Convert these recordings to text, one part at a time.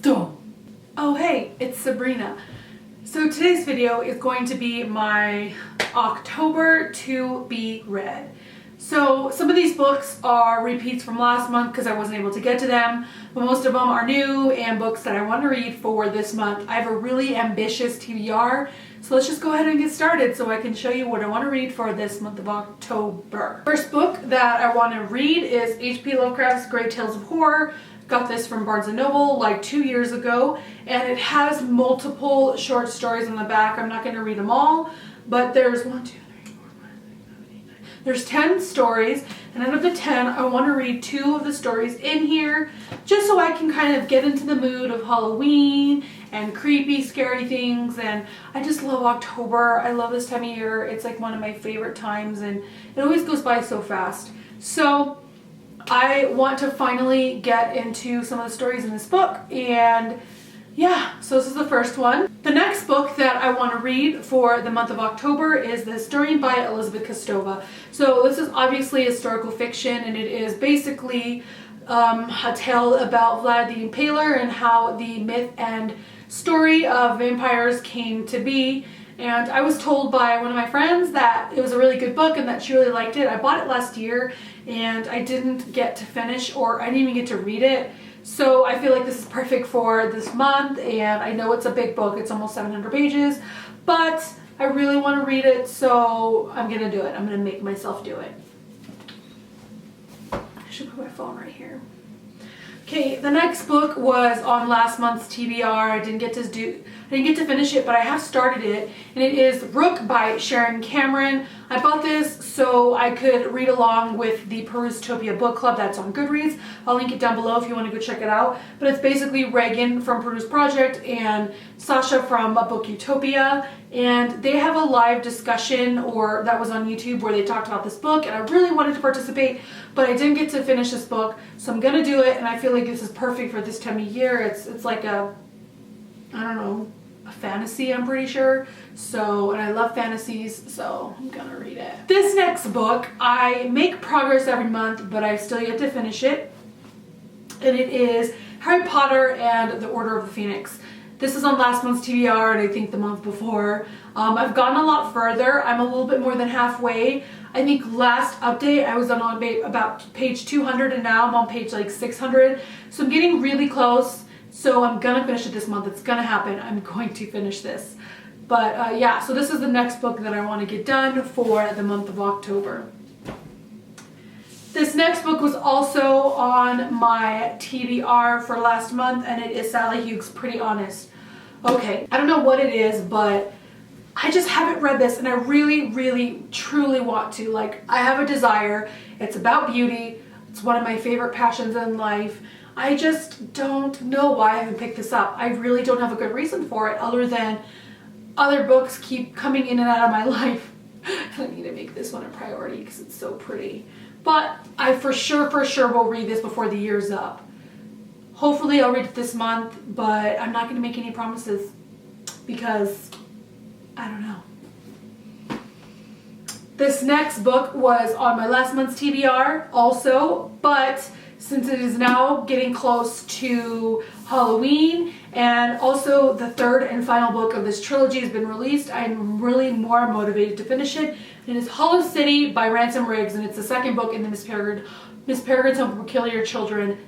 Oh hey, it's Sabrina. So today's video is going to be my October to be read. So some of these books are repeats from last month because I wasn't able to get to them, but most of them are new and books that I want to read for this month. I have a really ambitious TBR, so let's just go ahead and get started so I can show you what I want to read for this month of October. First book that I want to read is H.P. Lovecraft's Great Tales of Horror. Got this from Barnes & Noble like 2 years ago, and it has multiple short stories in the back. I'm not going to read them all, but there's 10 stories, and out of the 10 I want to read 2 of the stories in here just so I can kind of get into the mood of Halloween and creepy scary things. And I just love October. I love this time of year. It's like one of my favorite times and it always goes by so fast. So I want to finally get into some of the stories in this book, and yeah, so this is the first one. The next book that I want to read for the month of October is The Historian by Elizabeth Kostova. So this is obviously historical fiction, and it is basically a tale about Vlad the Impaler and how the myth and story of vampires came to be. And I was told by one of my friends that it was a really good book and that she really liked it. I bought it last year and I didn't get to finish, or I didn't even get to read it. So I feel like this is perfect for this month, and I know it's a big book. It's almost 700 pages, but I really want to read it, so I'm going to do it. I'm going to make myself do it. I should put my phone right here. Okay, the next book was on last month's TBR. I didn't get to finish it, but I have started it, and it is Brooke by Sharon Cameron. I bought this so I could read along with the Perustopia book club that's on Goodreads. I'll link it down below if you want to go check it out. But it's basically Reagan from Peruse Project and Sasha from A Book Utopia, and they have a live discussion that was on YouTube where they talked about this book, and I really wanted to participate, but I didn't get to finish this book, so I'm gonna do it. And I feel like this is perfect for this time of year. It's like a, I don't know, a fantasy, I'm pretty sure. So, and I love fantasies, so I'm gonna read it. This next book, I make progress every month, but I still yet to finish it. And it is Harry Potter and the Order of the Phoenix. This is on last month's TBR, and I think the month before. I've gotten a lot further. I'm a little bit more than halfway. I think last update I was on about page 200, and now I'm on page like 600. So I'm getting really close. So I'm gonna finish it this month. It's gonna happen. I'm going to finish this. But yeah, so this is the next book that I want to get done for the month of October. This next book was also on my TBR for last month, and it is Sally Hughes' Pretty Honest. Okay, I don't know what it is, but I just haven't read this, and I really, really, truly want to. Like, I have a desire. It's about beauty. It's one of my favorite passions in life. I just don't know why I haven't picked this up. I really don't have a good reason for it other than other books keep coming in and out of my life. I need to make this one a priority because it's so pretty. But I for sure will read this before the year's up. Hopefully I'll read it this month, but I'm not going to make any promises because I don't know. This next book was on my last month's TBR also, but since it is now getting close to Halloween, and also the third and final book of this trilogy has been released, I'm really more motivated to finish it. It is Hollow City by Ransom Riggs, and it's the second book in the Miss Peregrine's Home for Peculiar Children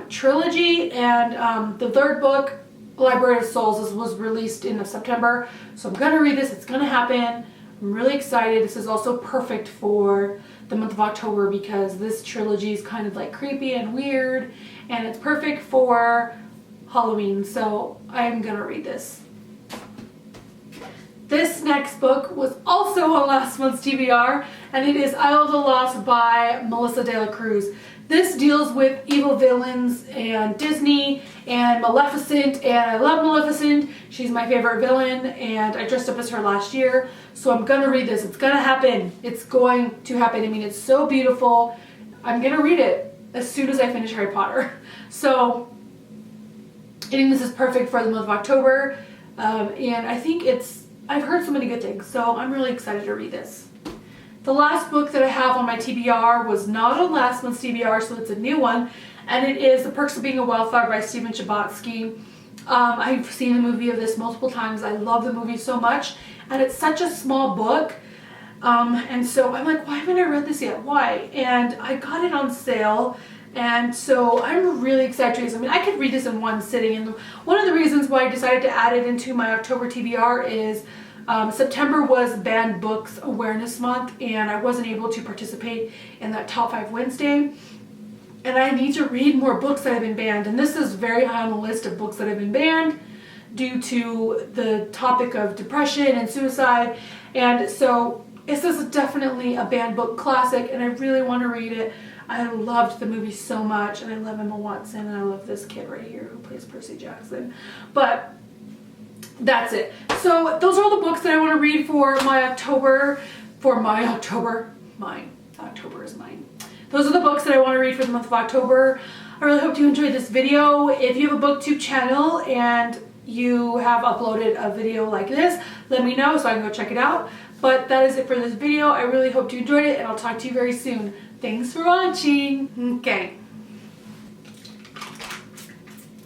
trilogy, and the third book, Library of Souls, was released in September. So I'm gonna read this. It's gonna happen. I'm really excited. This is also perfect for the month of October because this trilogy is kind of like creepy and weird, and it's perfect for Halloween, so I'm gonna read this. This next book was also on last month's TBR, and it is Isle of the Lost by Melissa de la Cruz. This deals with evil villains and Disney and Maleficent, and I love Maleficent. She's my favorite villain, and I dressed up as her last year, so I'm gonna read this. It's gonna happen. It's going to happen. I mean, it's so beautiful. I'm gonna read it as soon as I finish Harry Potter. So I think this is perfect for the month of October, and I think I've heard so many good things, so I'm really excited to read this. The last book that I have on my TBR was not on last month's TBR, so it's a new one, and it is The Perks of Being a Wildflower by Stephen Chbosky. I've seen the movie of this multiple times. I love the movie so much, and it's such a small book. And so I'm like, why haven't I read this yet? Why? And I got it on sale, and so I'm really excited to read this. I mean, I could read this in one sitting, and one of the reasons why I decided to add it into my October TBR is September was Banned Books Awareness Month, and I wasn't able to participate in that Top 5 Wednesday. And I need to read more books that have been banned, and this is very high on the list of books that have been banned due to the topic of depression and suicide. And so this is definitely a banned book classic, and I really want to read it. I loved the movie so much, and I love Emma Watson, and I love this kid right here who plays Percy Jackson. But that's it. So those are all the books that I want to read for my October. October is mine. Those are the books that I want to read for the month of October. I really hope you enjoyed this video. If you have a BookTube channel and you have uploaded a video like this, let me know so I can go check it out. But that is it for this video. I really hope you enjoyed it, and I'll talk to you very soon. Thanks for watching. Okay.